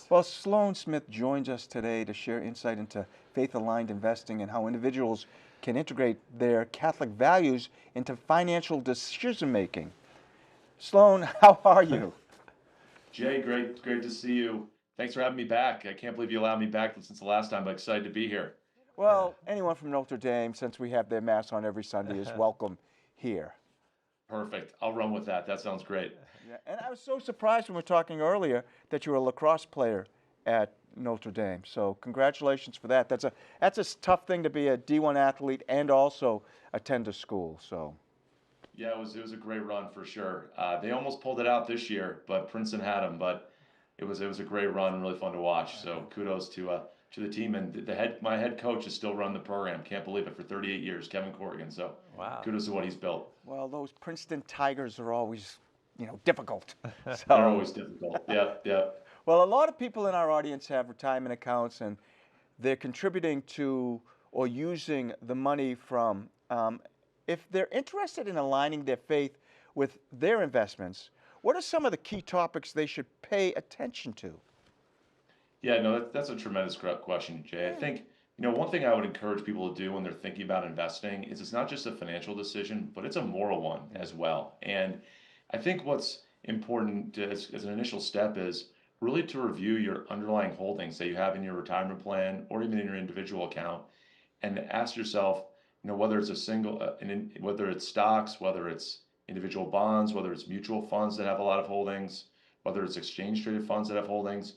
Well, Sloane Smith joins us today to share insight into faith-aligned investing and how individuals can integrate their Catholic values into financial decision-making. Sloane, how are you? Jay, great to see you. Thanks for having me back. I can't believe you allowed me back since the last time, but excited to be here. Well, anyone from Notre Dame, since we have their Mass on every Sunday, is welcome here. Perfect. I'll run with that. That sounds great. Yeah, and I was so surprised when we were talking earlier that you were a lacrosse player at Notre Dame. So congratulations for that. That's a tough thing to be a D1 athlete and also attend a school. So Yeah, it was a great run for sure. They almost pulled it out this year, but Princeton had them. But it was a great run and really fun to watch. So kudos to the team and my head coach is still running the program. Can't believe it, for 38 years, Kevin Corrigan. So Wow. kudos to what he's built. well, those Princeton Tigers are always, difficult. They're So, always difficult. Yep, yep. well, a lot of people in our audience have retirement accounts and they're contributing to or using the money from. If they're interested in aligning their faith with their investments, what are some of the key topics they should pay attention to? Yeah, no, that's a tremendous question, Jay. I think, one thing I would encourage people to do when they're thinking about investing is it's not just a financial decision, but it's a moral one as well. And I think what's important as an initial step is really to review your underlying holdings that you have in your retirement plan or even in your individual account and ask yourself, whether it's a single, whether it's stocks, whether it's individual bonds, whether it's mutual funds that have a lot of holdings, whether it's exchange traded funds that have holdings.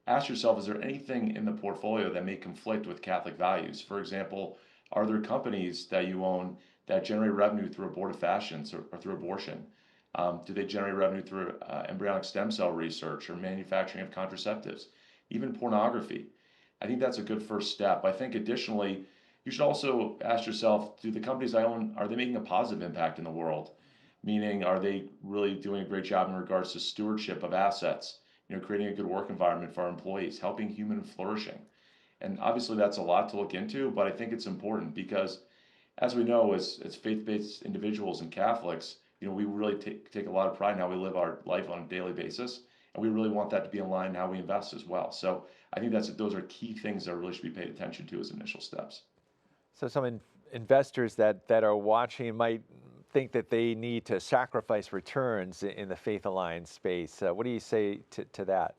Ask yourself, is there anything in the portfolio that may conflict with Catholic values? For example, are there companies that you own that generate revenue through abortifacients or through abortion? Do they generate revenue through embryonic stem cell research or manufacturing of contraceptives, even pornography? I think that's a good first step. I think additionally, you should also ask yourself, do the companies I own, are they making a positive impact in the world? Meaning, are they really doing a great job in regards to stewardship of assets, creating a good work environment for our employees, helping human flourishing? And obviously that's a lot to look into, but I think it's important because as we know, as faith-based individuals and Catholics, we really take a lot of pride in how we live our life on a daily basis. And we really want that to be in line in how we invest as well. So I think those are key things that really should be paid attention to as initial steps. So some investors that are watching might think that they need to sacrifice returns in the faith aligned space. What do you say to that?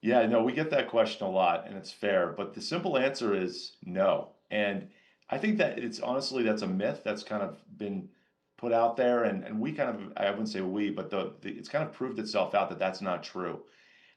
Yeah, no, we get that question a lot, and it's fair, but the simple answer is no. And I think that it's honestly that's a myth that's kind of been put out there, and we kind of I wouldn't say we, but it's kind of proved itself out that that's not true.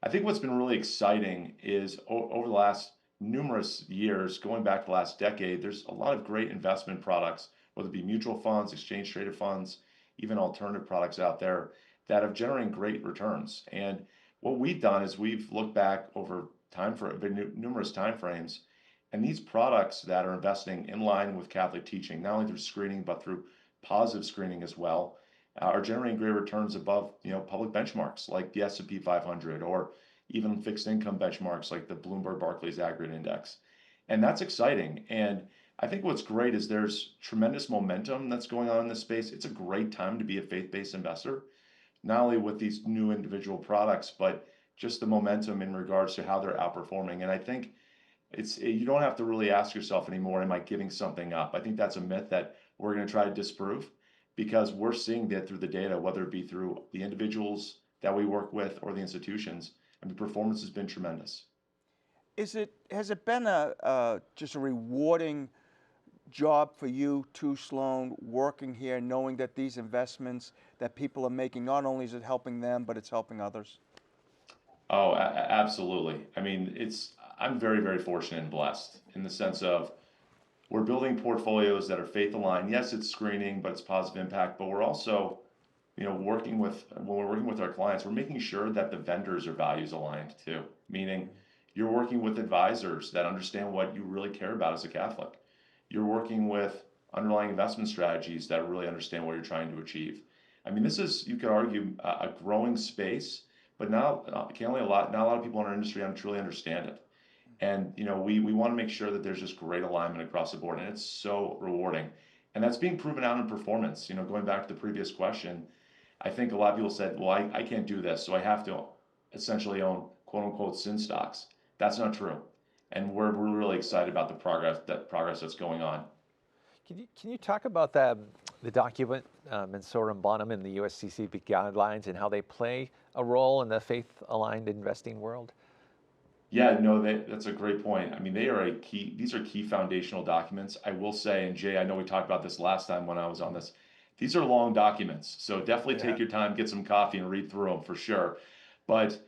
I think what's been really exciting is over the last numerous years, going back the last decade, there's a lot of great investment products, whether it be mutual funds, exchange traded funds, even alternative products out there that have generated great returns. And what we've done is we've looked back over time for numerous time frames, and these products that are investing in line with Catholic teaching, not only through screening but through positive screening as well, are generating great returns above public benchmarks like the S&P 500 or even fixed income benchmarks like the Bloomberg Barclays Aggregate Index. And that's exciting. And I think what's great is there's tremendous momentum that's going on in this space. It's a great time to be a faith-based investor, not only with these new individual products, but just the momentum in regards to how they're outperforming. And I think you don't have to really ask yourself anymore, am I giving something up? I think that's a myth that we're going to try to disprove because we're seeing that through the data, whether it be through the individuals that we work with or the institutions, and the performance has been tremendous. Has it been just a rewarding job for you too, Sloane, working here, knowing that these investments that people are making, not only is it helping them, but it's helping others? Oh, absolutely. I mean, I'm very, very fortunate and blessed in the sense of we're building portfolios that are faith aligned. Yes, it's screening, but it's positive impact. But we're also, when we're working with our clients, we're making sure that the vendors are values aligned too. Meaning, you're working with advisors that understand what you really care about as a Catholic. You're working with underlying investment strategies that really understand what you're trying to achieve. I mean, this is, you could argue, a growing space, but not a lot of people in our industry truly understand it. And we want to make sure that there's just great alignment across the board, and it's so rewarding. And that's being proven out in performance. Going back to the previous question, I think a lot of people said, "Well, I can't do this, so I have to essentially own quote unquote sin stocks. That's not true. And we're really excited about the progress that's going on. Can you talk about the document, Mensa and Bonum in the USCCB guidelines and how they play a role in the faith-aligned investing world? Yeah, no, that's a great point. I mean, these are key foundational documents. I will say, and Jay, I know we talked about this last time when I was on this, these are long documents. So definitely take your time, get some coffee and read through them for sure. But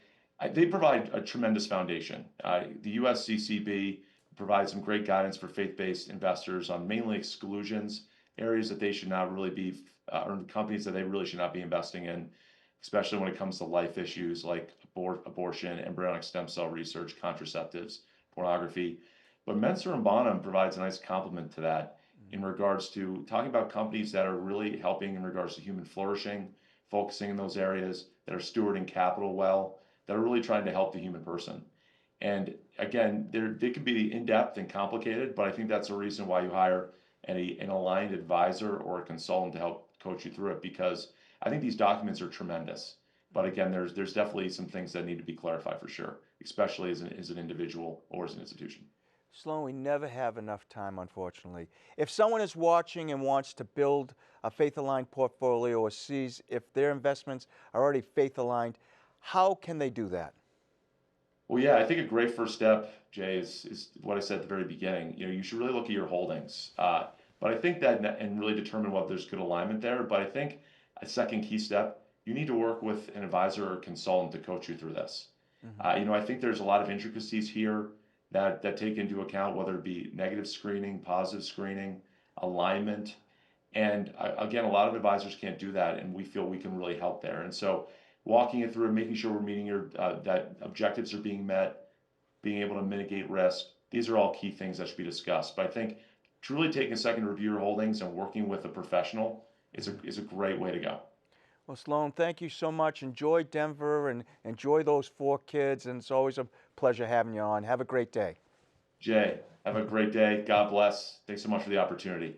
they provide a tremendous foundation. The USCCB provides some great guidance for faith-based investors on mainly exclusions, areas that they should not really be, or companies that they really should not be investing in, especially when it comes to life issues like abortion, embryonic stem cell research, contraceptives, pornography. But Mensa and Bonum provides a nice complement to that in regards to talking about companies that are really helping in regards to human flourishing, focusing in those areas, that are stewarding capital well, that are really trying to help the human person. And again, they can be in-depth and complicated, but I think that's the reason why you hire an aligned advisor or a consultant to help coach you through it, because I think these documents are tremendous. But again, there's definitely some things that need to be clarified for sure, especially as an individual or as an institution. Sloane, we never have enough time, unfortunately. If someone is watching and wants to build a faith-aligned portfolio or sees if their investments are already faith-aligned, how can they do that? Well, yeah, I think a great first step, Jay, is what I said at the very beginning. You should really look at your holdings. But I think that and really determine whether there's good alignment there. But I think a second key step, you need to work with an advisor or consultant to coach you through this. I think there's a lot of intricacies here that take into account whether it be negative screening, positive screening, alignment. And again, a lot of advisors can't do that, and we feel we can really help there. And so walking it through and making sure we're meeting that objectives are being met, being able to mitigate risk. These are all key things that should be discussed. But I think truly taking a second to review your holdings and working with a professional is a great way to go. Well, Sloane, thank you so much. Enjoy Denver and enjoy those 4 kids. And it's always a pleasure having you on. Have a great day. Jay, have a great day. God bless. Thanks so much for the opportunity.